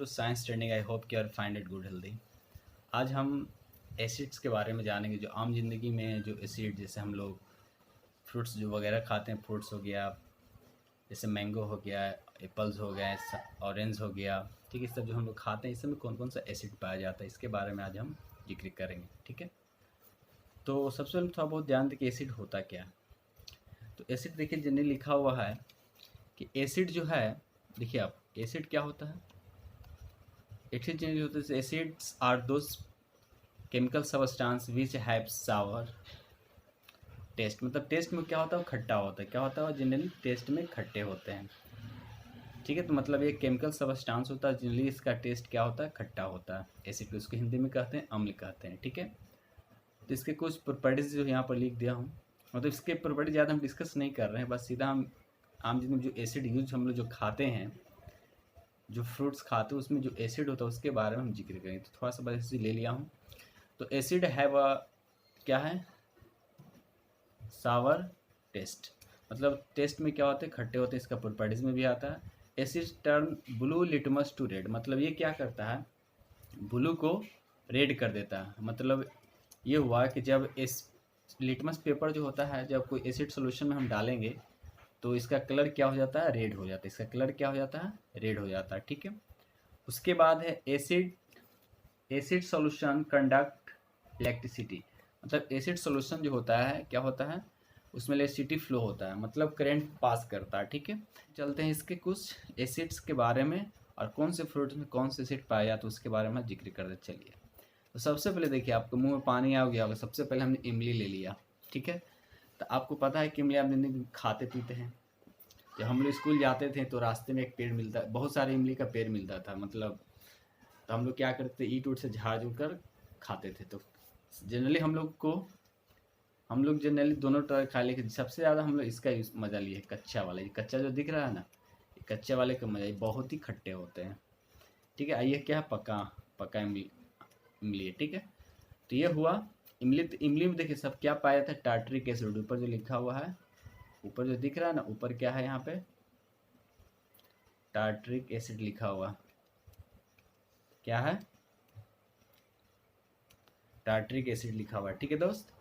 To science trending. I hope कि are find it good healthy. आज हम acids के बारे में जानेंगे। जो आम जिंदगी में जो एसिड, जैसे हम लोग फ्रूट्स जो वगैरह खाते हैं, फ्रूट्स हो गया, जैसे मैंगो हो गया, एप्पल्स हो गए, ऑरेंज हो गया, ठीक है, इस सब जो हम लोग खाते हैं इसमें कौन कौन सा एसिड पाया जाता है, इसके बारे में आज हम जिक्र करेंगे। ठीक है, तो सबसे पहले थोड़ा बहुत ध्यान दें कि एसिड होता क्या है। तो एसिड देखिए, जिन्हें लिखा हुआ है कि एसिड जो है, देखिए आप, एसिड क्या होता है। एसिड जो होते हैं, acids are those chemical substance which have sour taste. मतलब टेस्ट में क्या होता है, खट्टा होता है। क्या होता है, जनरली टेस्ट में खट्टे होते हैं। ठीक है, तो मतलब ये केमिकल सबस्टांस होता है, जनरली इसका टेस्ट क्या होता है, खट्टा होता है। एसिड को इसको हिंदी में कहते हैं अम्ल कहते हैं। ठीक है, तो इसके कुछ प्रॉपर्टीज जो यहाँ पर लिख दिया हूँ। मतलब इसके प्रॉपर्टी ज़्यादा हम डिस्कस नहीं कर रहे हैं, बस सीधा हम आम जिंदगी में जो एसिड यूज हम लोग जो खाते हैं, जो फ्रूट्स खाते हैं, उसमें जो एसिड होता है उसके बारे में हम जिक्र करेंगे। तो थोड़ा सा बस ले लिया हूँ। तो एसिड हैव क्या है, सावर टेस्ट। मतलब टेस्ट में क्या होते हैं, खट्टे होते हैं। इसका प्रॉपर्टीज में भी आता है। Acid turn blue litmus to red. मतलब ये क्या करता है, ब्लू को रेड कर देता है। मतलब ये हुआ कि जब इस लिटमस पेपर जो होता है, जब कोई एसिड सोल्यूशन में हम डालेंगे तो इसका कलर क्या हो जाता है, रेड हो जाता है। इसका कलर क्या हो जाता है, रेड हो जाता है। ठीक है, उसके बाद है acid acid solution conduct electricity. मतलब एसिड सॉल्यूशन जो होता है, क्या होता है, उसमें इलेक्ट्रिसिटी फ्लो होता है, मतलब करंट पास करता है। ठीक है, चलते हैं इसके कुछ एसिड्स के बारे में और कौन से फ्रूट्स में कौन से एसिड पाया जाता है उसके बारे में जिक्र कर दे। चलिए, तो सबसे पहले देखिए, आपके मुंह में पानी आ गया होगा। सबसे पहले हमने इमली ले लिया। ठीक है, तो आपको पता है कि इमली आप जिंदगी खाते पीते हैं। जब हम लोग स्कूल जाते थे तो रास्ते में एक पेड़ मिलता, बहुत सारे इमली का पेड़ मिलता था। मतलब तो हम लोग क्या करते थे, ईंट उट से झाड़ झूड़ कर खाते थे। तो जनरली हम लोग जनरली दोनों तरह खा, लेकिन सबसे ज़्यादा हम लोग इसका मज़ा लिए, कच्चा वाला। ये कच्चा जो दिख रहा है ना, ये कच्चे वाले का मज़ा, ये बहुत ही खट्टे होते हैं। ठीक है, आइए क्या है, पका पका इमली इमली है। ठीक है, तो ये हुआ इमली। तो इमली में देखिए सब क्या पाया था, टार्टरिक एसिड। ऊपर जो लिखा हुआ है, ऊपर जो दिख रहा है ना, ऊपर क्या है, यहाँ पे टार्टरिक एसिड लिखा हुआ, क्या है, टार्टरिक एसिड लिखा हुआ है। ठीक है दोस्त,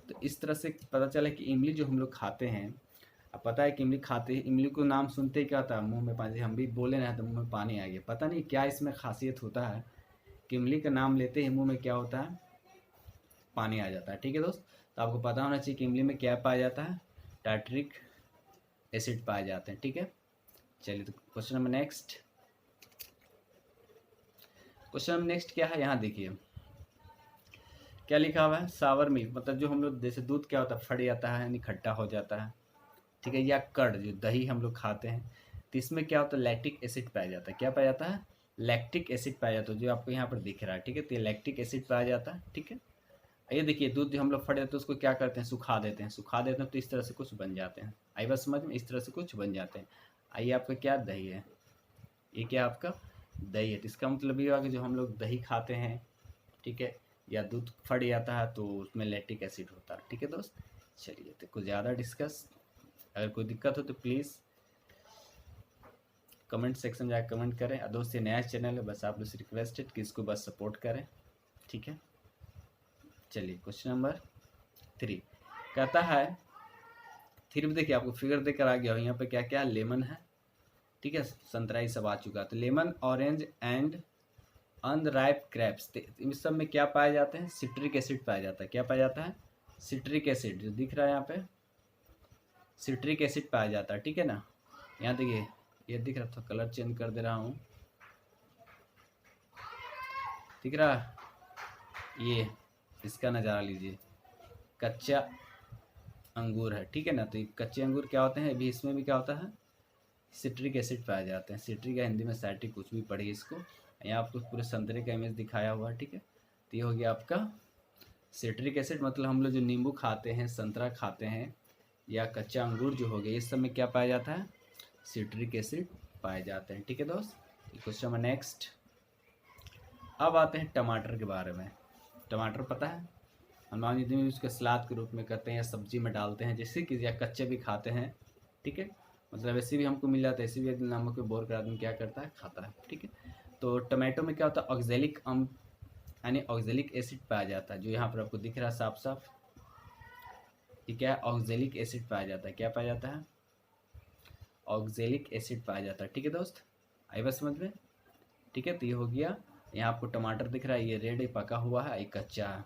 तो इस तरह से पता चला कि इमली जो हम लोग खाते हैं, अब पता है कि इमली खाते हैं, इमली को नाम सुनते ही क्या होता है, मुंह में पानी। हम भी बोले ना तो मुंह में पानी आ गया। पता नहीं क्या इसमें खासियत होता है कि इमली का नाम लेते ही मुंह में क्या होता है, पानी आ जाता है। ठीक है दोस्त, तो आपको पता होना चाहिए कि इमली में क्या पाया जाता है, टार्टरिक एसिड पाए जाते हैं। ठीक है, चलिए, तो question number next. Question number next क्या है, यहाँ देखिए क्या लिखा हुआ है, सावर मिल्क। मतलब जो हम लोग, जैसे दूध क्या होता है, फट जाता है यानी खट्टा हो जाता है। ठीक है, या कर्ड जो दही हम लोग खाते हैं, तो इसमें क्या होता है, लैक्टिक एसिड पाया जाता है। क्या पाया जाता है, लैक्टिक एसिड पाया जाता है, जो आपको यहाँ पर दिख रहा है। ठीक है, तो ये लैक्टिक एसिड पाया जाता है। ठीक है, ये देखिए दूध जो हम लोग फट जाते हैं उसको क्या करते हैं, सुखा देते हैं। सुखा देते हैं तो इस तरह से कुछ बन जाते हैं। आई बात समझ में, इस तरह से कुछ बन जाते हैं। आइए, आपका क्या दही है, ये क्या आपका दही है। तो इसका मतलब ये हुआ कि जो हम लोग दही खाते हैं, ठीक है, या दूध फट जाता है तो उसमें लैक्टिक एसिड होता है। ठीक है दोस्त, चलिए, तो कुछ ज़्यादा डिस्कस, अगर कोई दिक्कत हो तो प्लीज़ कमेंट सेक्शन में जाकर कमेंट करें। और दोस्त, ये नया चैनल है, बस आप लोग से रिक्वेस्ट है कि इसको बस सपोर्ट करें। ठीक है, चलिए, क्वेश्चन नंबर 3 कहता है, 3 में देखिए आपको फिगर देकर आ गया हो, यहाँ पे क्या क्या लेमन है, ठीक है, संतरा ये सब आ चुका है। तो lemon, orange and unripe grapes, इस सब में क्या पाए जाते हैं, सिट्रिक एसिड पाया जाता है। क्या पाया जाता है, सिट्रिक एसिड, जो दिख रहा है यहाँ पे सिट्रिक एसिड पाया जाता है। ठीक है ना, यहाँ देखिए, ये दिख रहा था, कलर चेंज कर दे रहा हूँ, दिख रहा है, ये इसका नज़ारा लीजिए, कच्चा अंगूर है। ठीक है ना, तो ये कच्चे अंगूर क्या होते हैं, अभी इसमें भी क्या होता है, सिट्रिक एसिड पाए जाते हैं। सिट्रिक या हिंदी में साइट्रिक, कुछ भी पढ़िए इसको। यहाँ आपको पूरे संतरे का इमेज दिखाया हुआ है। ठीक है, तो ये हो गया आपका सिट्रिक एसिड। मतलब हम लोग जो नींबू खाते हैं, संतरा खाते हैं, या कच्चा अंगूर जो हो गया, इस सब में क्या पाया जाता है, सिट्रिक एसिड पाए जाते हैं। ठीक है दोस्त, क्वेश्चन नंबर नेक्स्ट। अब आते हैं टमाटर के बारे में। टमाटर पता है, हनुमान जी में उसके सलाद के रूप में करते हैं या सब्जी में डालते हैं, जैसे कि या कच्चे भी खाते हैं। ठीक है, मतलब ऐसे भी हमको मिल जाता है, ऐसे भी नमक में बोर कर आदमी क्या करता है, खाता है। ठीक है, तो टमाटो में क्या होता है, ऑक्जेलिक अम्ल यानी ऑक्जेलिक एसिड पाया जाता है, जो यहाँ पर आपको दिख रहा है साफ साफ, ये क्या है, ऑक्जेलिक एसिड पाया जाता है। क्या पाया जाता है, ऑक्जेलिक एसिड पाया जाता है। ठीक है दोस्त, आई बात समझ में? ठीक है, तो ये हो गया। यहाँ आपको टमाटर दिख रहा है, ये रेड पका हुआ है, ये कच्चा है।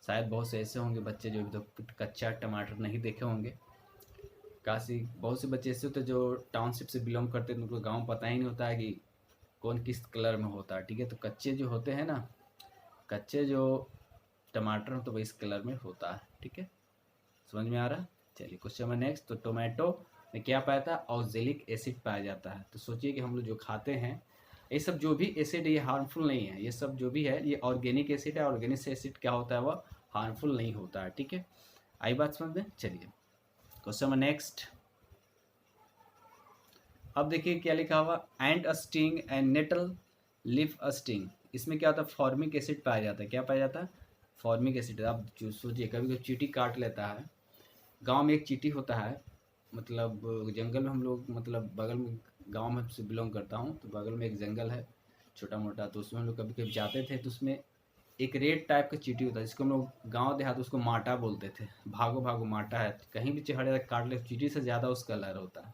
शायद बहुत से ऐसे होंगे बच्चे जो अभी तो कच्चा टमाटर नहीं देखे होंगे। काफ़ी बहुत से बच्चे ऐसे होते हैं जो टाउनशिप से बिलोंग करते हैं, उनको गाँव पता ही नहीं होता है कि कौन किस कलर में होता है। ठीक है, तो कच्चे जो होते हैं ना, कच्चे जो टमाटर हो तो वो इस कलर में होता है। ठीक है, समझ में आ रहा है? चलिए क्वेश्चन नंबर नेक्स्ट। तो टोमेटो में क्या पाया था, ऑक्जेलिक एसिड पाया जाता है। तो सोचिए कि हम लोग जो खाते हैं ये सब जो भी एसिड है ये हार्मफुल नहीं है, ये सब जो भी है ये ऑर्गेनिक एसिड है। ऑर्गेनिक एसिड क्या होता है, वह हार्मफुल नहीं होता है। ठीक है, आई बात समझ में? चलिए क्वेश्चन नंबर नेक्स्ट। अब देखिए क्या लिखा हुआ, and a sting and nettle leave a sting. इसमें क्या होता है, फॉर्मिक एसिड पाया जाता है। क्या पाया जाता है, फॉर्मिक एसिड। आप जो सोचिए कभी कभी चींटी काट लेता है, गांव में एक चींटी होता है, मतलब जंगल में हम लोग, मतलब बगल में गांव में से बिलोंग करता हूँ, तो बगल में एक जंगल है छोटा मोटा, तो उसमें हम लोग कभी कभी जाते थे, तो उसमें एक रेड टाइप का चींटी होता है जिसको हम लोग गाँव देहात उसको माटा बोलते थे। भागो भागो माटा है, कहीं भी चढ़े काट ले, चींटी से ज़्यादा उसका कलर होता है।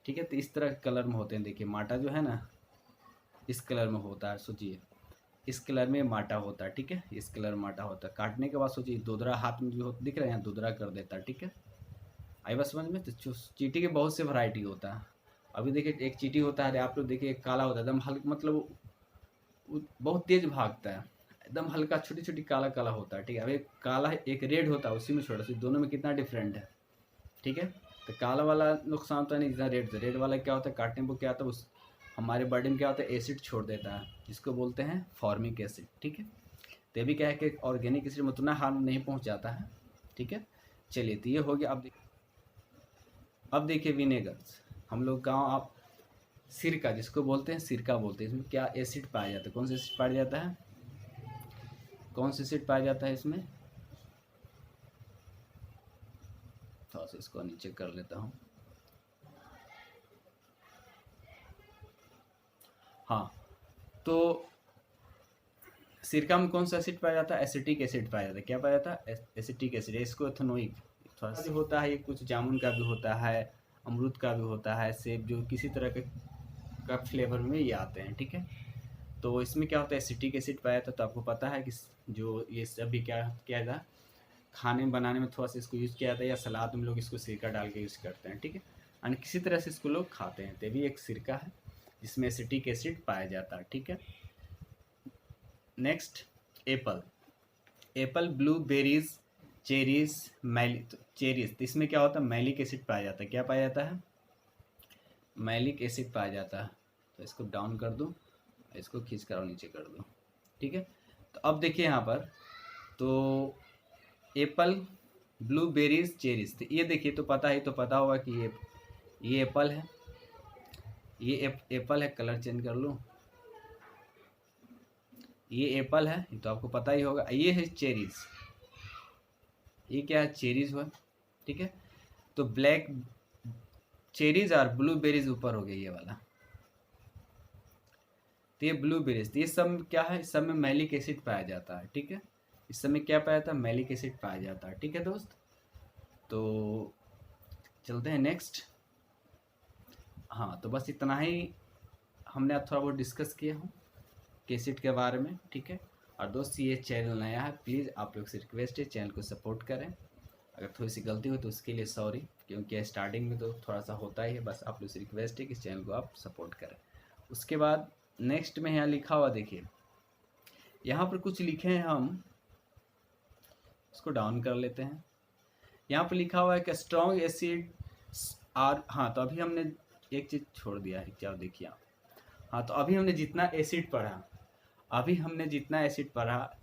ठीक है, तो इस तरह के कलर में होते हैं। देखिए माटा जो है ना, इस कलर में होता है। सोचिए इस कलर में माटा होता है। ठीक है, इस कलर में माटा होता है। काटने के बाद सोचिए दोदरा हाथ में जो दिख रहा है यहाँ, दोदरा कर देता है। ठीक है, आई बात समझ में? तो चींटी के बहुत से वैरायटी होता है। अभी देखिए एक चींटी होता है, आप लोग देखिए एक काला होता है एकदम हल्का, मतलब वो बहुत तेज भागता है, एकदम हल्का छोटी छोटी काला काला होता है। ठीक है, अब एक काला है एक रेड होता है, उसी में छोटा सा, दोनों में कितना डिफरेंट है। ठीक है, तो काला वाला नुकसान तो नहीं जितना रेड से। रेड वाला क्या होता है, काटने को क्या होता है, उस हमारे बॉडी में क्या होता है, एसिड छोड़ देता है, जिसको बोलते हैं फॉर्मिक एसिड। ठीक है, तो ये भी क्या है कि ऑर्गेनिक एसिड में उतना हार्म नहीं पहुंच जाता है। ठीक है, चलिए तो ये हो गया। अब देखिए विनेगर्स, हम लोग गाँव आप सिरका जिसको बोलते हैं, सिरका बोलते हैं, इसमें क्या एसिड पाया जाता है, कौन सा एसिड पाया जाता है, कौन सा एसिड पाया जाता है इसमें? थोड़ा सा इसको नीचे कर लेता हूँ। हाँ, तो सिरका में कौन सा एसिड पाया जाता है, एसिटिक एसिड पाया जाता है। क्या पाया जाता है, एसिटिक एसिड, इसको एथेनोइक थोड़ा सा होता है। ये कुछ जामुन का भी होता है, अमरूद का भी होता है, सेब, जो किसी तरह के का फ्लेवर में ये आते हैं। ठीक है, तो इसमें क्या होता है, एसिटिक एसिड पाया था। तो आपको पता है कि जो ये सभी क्या किया जाता है, खाने बनाने में थोड़ा सा इसको यूज़ किया जाता है, या सलाद में लोग इसको सिरका डाल के यूज़ करते हैं। ठीक है, यानी किसी तरह से इसको लोग खाते हैं, तो भी एक सिरका है जिसमें एसिटिक एसिड पाया जाता है। ठीक है, next Apple. Apple, blueberries, cherries, cherries, तो इसमें क्या होता है, मैलिक एसिड पाया जाता है। क्या पाया जाता है, मैलिक एसिड पाया जाता है। तो इसको डाउन कर दूँ, इसको खींच कर और नीचे कर दूँ। ठीक है, तो अब देखिए यहाँ पर, तो एप्पल, ब्लूबेरीज, चेरीज, तो ये देखिए तो पता ही, तो पता होगा कि ये एप्पल है, ये एप्पल है, कलर चेंज कर लूँ, ये एप्पल है, तो आपको पता ही होगा। ये है चेरीज, ये क्या है, चेरीज हुआ। ठीक है, तो ब्लैक चेरीज और ब्लूबेरीज ऊपर हो गया ये वाला, तो ये ब्लूबेरीज, तो ये सब क्या है, इस सब में मैलिक एसिड पाया जाता है। ठीक है, इस सब में क्या पाया जाता है, मैलिक एसिड पाया जाता है। ठीक है दोस्त, तो चलते हैं नेक्स्ट। हाँ, तो बस इतना ही हमने अब थोड़ा बहुत डिस्कस किया हूँ एसिड के बारे में। ठीक है, और दोस्त ये चैनल नया है, प्लीज़ आप लोग से रिक्वेस्ट है चैनल को सपोर्ट करें। अगर थोड़ी सी गलती हो तो उसके लिए सॉरी, क्योंकि स्टार्टिंग में तो थोड़ा सा होता ही है। बस आप लोग से रिक्वेस्ट है कि इस चैनल को आप सपोर्ट करें। उसके बाद नेक्स्ट में यहाँ लिखा हुआ देखिए, यहाँ पर कुछ लिखे हैं, हम इसको डाउन कर लेते हैं। यहाँ पर लिखा हुआ है कि स्ट्रॉन्ग एसिड आर, हाँ तो अभी हमने एक चीज़ छोड़ दिया है, क्या देखिए आप। हाँ, तो अभी हमने जितना एसिड पढ़ा,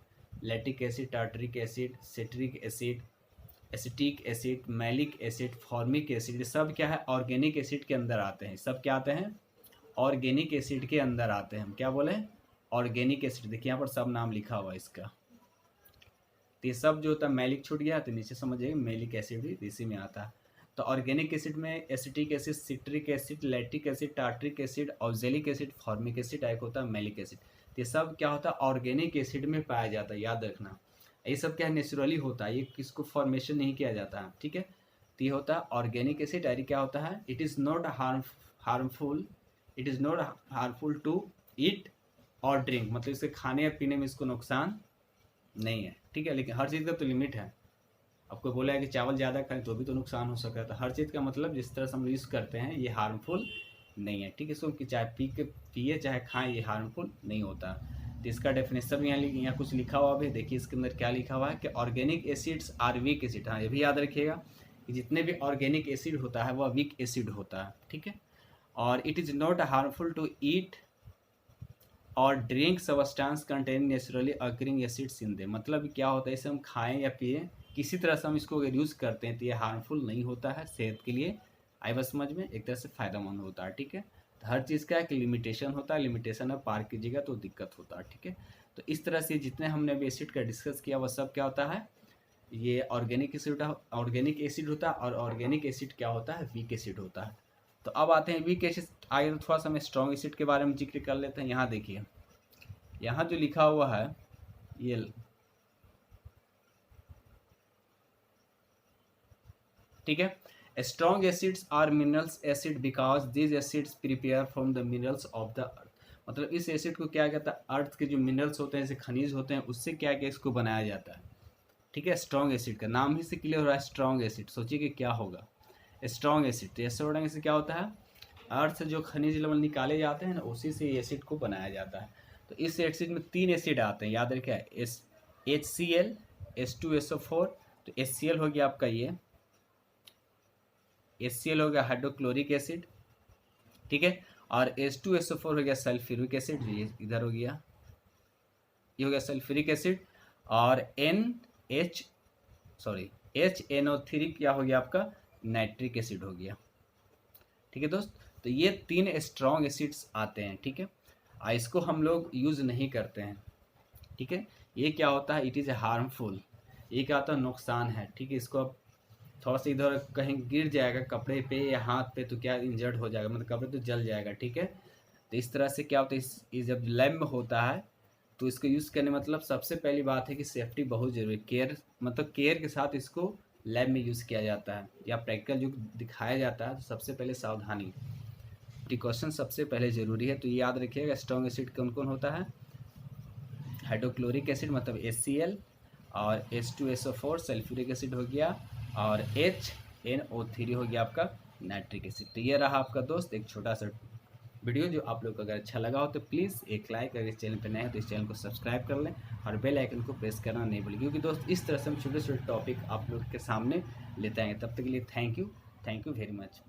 lactic acid, tartaric acid, citric acid, acetic acid, malic acid, formic acid, ये सब क्या है, ऑर्गेनिक एसिड के अंदर आते हैं। सब क्या आते हैं, ऑर्गेनिक एसिड के अंदर आते हैं। हम क्या बोले, ऑर्गेनिक एसिड। देखिए यहाँ पर सब नाम लिखा हुआ है इसका, तो ये सब जो होता है, मैलिक छूट गया तो नीचे समझिए मैलिक एसिड भी इसी में आता है। तो ऑर्गेनिक एसिड में acetic acid, citric acid, lactic acid, tartaric acid, oxalic acid, formic acid, एक होता है मैलिक एसिड। तो ये सब क्या होता है ऑर्गेनिक एसिड में पाया जाता है, याद रखना। ये सब क्या है नेचुरली होता है, ये किसको फॉर्मेशन नहीं किया जाता है, ठीक है। तो ये होता है ऑर्गेनिक एसिड। और क्या होता है it is not harmful, it is not harmful to eat और ड्रिंक, मतलब इसे खाने या पीने में इसको नुकसान नहीं है, ठीक है। लेकिन हर चीज़ का तो लिमिट है। आपको बोला है कि चावल ज़्यादा खाएं तो भी तो नुकसान हो सकता है। तो हर चीज़ का मतलब जिस तरह से हम यूज़ करते हैं ये हार्मफुल नहीं है, ठीक है। इसको कि चाहे पिए चाहे खाएं ये हार्मफुल नहीं होता। तो इसका डेफिनेशन भी यहाँ कुछ लिखा हुआ भी, देखिए इसके अंदर क्या लिखा हुआ है कि organic acids are weak acid. हाँ ये भी याद रखिएगा कि जितने भी ऑर्गेनिक एसिड होता है वह वीक एसिड होता है, ठीक है। और it is not harmful to eat और drink substance containing naturally occurring acids in they. मतलब क्या होता है इसे हम खाएं या पिए किसी तरह से हम इसको अगर यूज़ करते हैं तो ये हार्मफुल नहीं होता है सेहत के लिए। आई बस समझ में, एक तरह से फ़ायदेमंद होता है, ठीक है। तो हर चीज़ का एक लिमिटेशन होता है, लिमिटेशन में पार कीजिएगा तो दिक्कत होता है, ठीक है। तो इस तरह से जितने हमने अभी एसिड का डिस्कस किया वह सब क्या होता है ये ऑर्गेनिक एसिड होता है। और ऑर्गेनिक एसिड क्या होता है वीक एसिड होता है। तो अब आते हैं वीक एसिड, आगे तो थोड़ा सा हम स्ट्रॉन्ग एसिड के बारे में जिक्र कर लेते हैं। यहाँ देखिए यहाँ जो लिखा हुआ है ये, ठीक है। Strong acids are minerals acid because this acids prepare from the minerals of the earth. मतलब इस एसिड को क्या कहता है अर्थ के जो मिनरल्स होते हैं जैसे खनिज होते हैं उससे क्या क्या इसको बनाया जाता है, ठीक है। स्ट्रॉन्ग एसिड का नाम ही से क्लियर हो रहा है स्ट्रॉन्ग एसिड। सोचिए कि क्या होगा स्ट्रॉन्ग एसिड। तो ऐसे होने से क्या होता है अर्थ से जो खनिज लवण निकाले जाते हैं ना उसी से एसिड को बनाया जाता है। तो इस एसिड में 3 एसिड आते हैं, याद रखिए HCl, H2SO4। तो HCl हो गया आपका ये, HCl हो गया हाइड्रोक्लोरिक एसिड, ठीक है। और H2SO4 हो गया सल्फ्यूरिक एसिड, ये इधर हो गया, ये हो गया सल्फ्यूरिक एसिड। और HNO3 क्या हो गया आपका नाइट्रिक एसिड हो गया, ठीक है दोस्त। तो ये 3 स्ट्रॉन्ग एसिड्स आते हैं, ठीक है। इसको हम लोग यूज़ नहीं करते हैं, ठीक है। ये क्या होता है इट इज़ हार्मफुल, ये क्या होता है नुकसान है, ठीक है। इसको अब थोड़ा सा इधर कहीं गिर जाएगा कपड़े पे या हाथ पे तो क्या इंजर्ड हो जाएगा, मतलब कपड़े तो जल जाएगा, ठीक है। तो इस तरह से क्या होता है इस जब लैब में होता है तो इसको यूज़ करने मतलब सबसे पहली बात है कि सेफ्टी बहुत ज़रूरी, केयर मतलब केयर के साथ इसको लैब में यूज़ किया जाता है या प्रैक्टिकल जो दिखाया जाता है। तो सबसे पहले सावधानी प्रिकॉशन सबसे पहले ज़रूरी है। तो ये याद रखिएगा स्ट्रॉन्ग एसिड कौन कौन होता है हाइड्रोक्लोरिक एसिड मतलब HCl, और H2SO4 सल्फ्यूरिक एसिड हो गया, और HNO3 हो गया आपका नाइट्रिक एसिड। तो ये रहा आपका दोस्त एक छोटा सा वीडियो जो आप लोग को अगर अच्छा लगा हो तो प्लीज़ एक लाइक, अगर इस चैनल पर नए हैं तो इस चैनल को सब्सक्राइब कर लें और बेल आइकन को प्रेस करना नहीं भूलें, क्योंकि दोस्त इस तरह से हम छोटे छोटे टॉपिक आप लोग के सामने लेते आएंगे। तब तक के लिए थैंक यू वेरी मच।